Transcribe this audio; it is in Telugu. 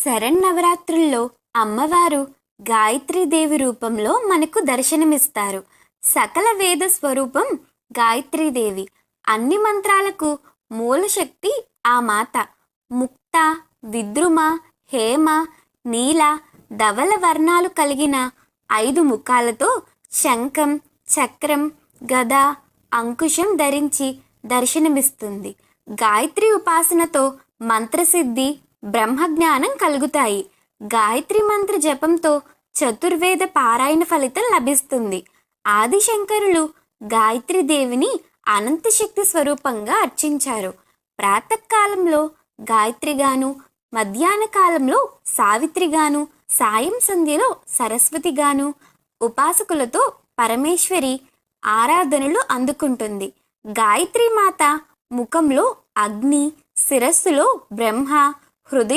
శరన్నవరాత్రుల్లో అమ్మవారు గాయత్రీదేవి రూపంలో మనకు దర్శనమిస్తారు. సకల వేద స్వరూపం గాయత్రీదేవి. అన్ని మంత్రాలకు మూల శక్తి ఆ మాత. ముక్త, విద్రుమ, హేమ, నీల, ధవల వర్ణాలు కలిగిన 5 ముఖాలతో శంఖం, చక్రం, గద, అంకుశం ధరించి దర్శనమిస్తుంది. గాయత్రి ఉపాసనతో మంత్రసిద్ధి, బ్రహ్మజ్ఞానం కలుగుతాయి. గాయత్రి మంత్ర జపంతో చతుర్వేద పారాయణ ఫలితం లభిస్తుంది. ఆదిశంకరులు గాయత్రీదేవిని అనంతశక్తి స్వరూపంగా అర్చించారు. ప్రాతకాలంలో గాయత్రిగాను, మధ్యాహ్న కాలంలో సావిత్రిగాను, సాయం సంధ్యలో సరస్వతిగాను ఉపాసకులతో పరమేశ్వరి ఆరాధనలు అందుకుంటుంది. గాయత్రి మాత ముఖంలో అగ్ని, శిరస్సులో బ్రహ్మ, హృదయ